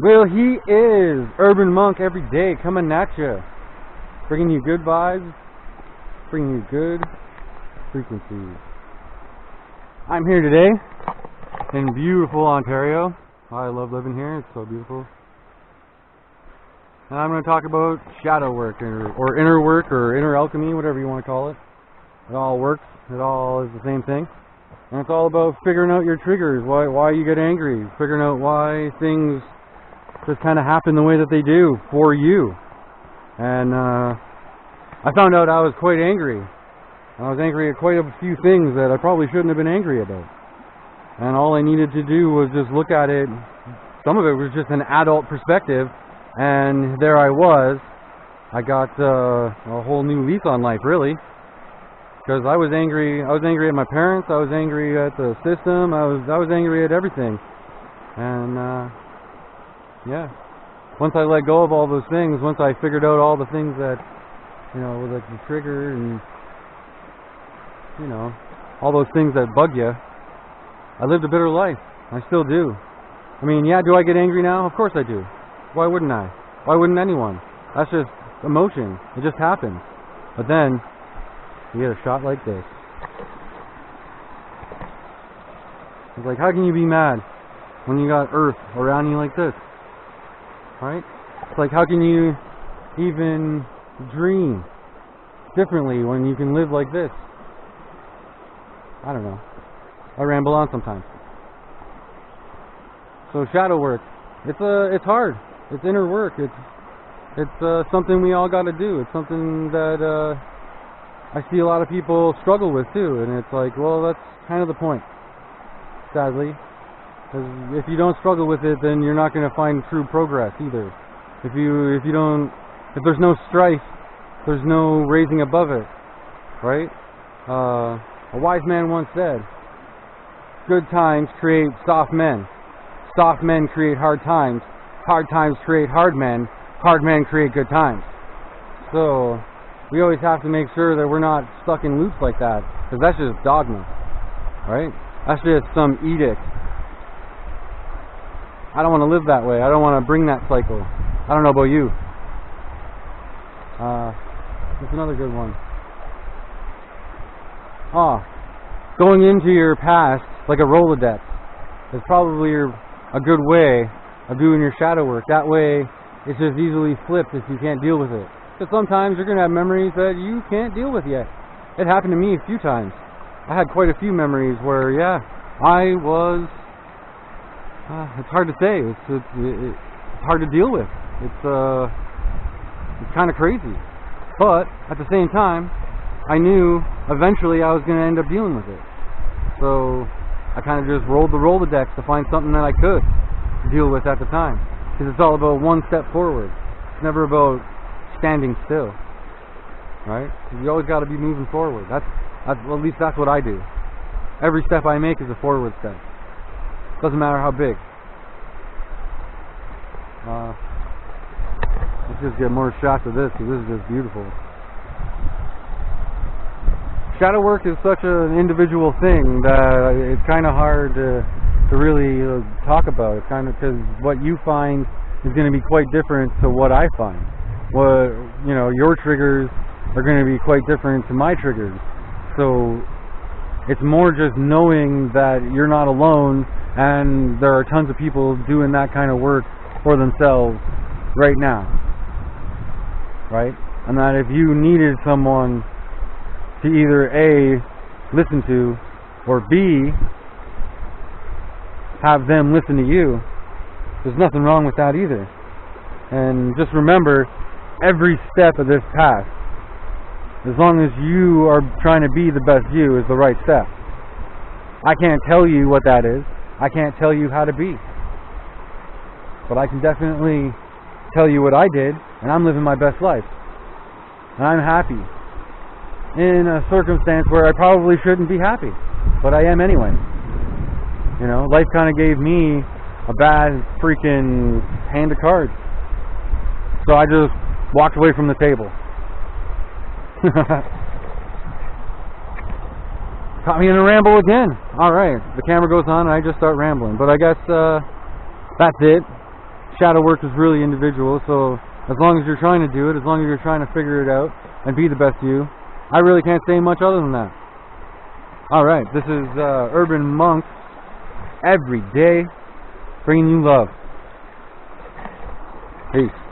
Well, he is Urban Monk every day, coming at you, bringing you good vibes, bringing you good frequencies. I'm here today in beautiful Ontario. I love living here, it's so beautiful. And I'm going to talk about shadow work, or inner work, or inner alchemy, whatever you want to call it. It all works, it all is the same thing. And it's all about figuring out your triggers, why you get angry, figuring out why things just kind of happen the way that they do for you. And I found out I was quite angry. I was angry at quite a few things that I probably shouldn't have been angry about. And all I needed to do was just look at it. Some of it was just an adult perspective, and there I was. I got a whole new lease on life, really. Because I was angry at my parents, I was angry at the system, I was angry at everything. And yeah. Once I let go of all those things, once I figured out all the things that, like the trigger and, all those things that bug you, I lived a better life. I still do. I mean, yeah, do I get angry now? Of course I do. Why wouldn't I? Why wouldn't anyone? That's just emotion. It just happens. But then, you get a shot like this. It's like, how can you be mad when you got earth around you like this? Right? It's like, how can you even dream differently when you can live like this? I don't know. I ramble on sometimes. So shadow work, it's hard. It's inner work. It's something we all got to do. It's something that I see a lot of people struggle with too, and it's like, well, that's kind of the point, sadly. Because if you don't struggle with it, then you're not going to find true progress either. If there's no strife, there's no raising above it, right? A wise man once said, good times create soft men create hard times create hard men create good times. So we always have to make sure that we're not stuck in loops like that, because that's just dogma, right? That's just some edict. I don't want to live that way. I don't want to bring that cycle. I don't know about you. That's another good one. Going into your past like a Rolodex is probably a good way of doing your shadow work. That way, it's just easily flipped if you can't deal with it. Because sometimes you're going to have memories that you can't deal with yet. It happened to me a few times. I had quite a few memories where, yeah, I was... it's hard to say. It's hard to deal with. It's kind of crazy. But at the same time, I knew eventually I was going to end up dealing with it. So I kind of just rolled the Rolodex to find something that I could deal with at the time. Because it's all about one step forward. It's never about standing still. Right? You always got to be moving forward. At least that's what I do. Every step I make is a forward step. Doesn't matter how big. Let's just get more shots of this, because this is just beautiful. Shadow work is such an individual thing that it's kind of hard to really talk about. It's kind of because what you find is going to be quite different to what I find. Your triggers are going to be quite different to my triggers. So it's more just knowing that you're not alone, and there are tons of people doing that kind of work for themselves right now, right? And that if you needed someone to either A, listen to, or B, have them listen to you, there's nothing wrong with that either. And just remember, every step of this path, as long as you are trying to be the best you, is the right step. I can't tell you what that is. I can't tell you how to be. But I can definitely tell you what I did, and I'm living my best life. And I'm happy. In a circumstance where I probably shouldn't be happy. But I am anyway. Life kind of gave me a bad freaking hand of cards. So I just walked away from the table. Caught me in a ramble again. Alright, the camera goes on and I just start rambling. But I guess that's it. shadow work is really individual, so as long as you're trying to do it, as long as you're trying to figure it out and be the best you, I really can't say much other than that. Alright, this is Urban Monk every day, bringing you love. Peace.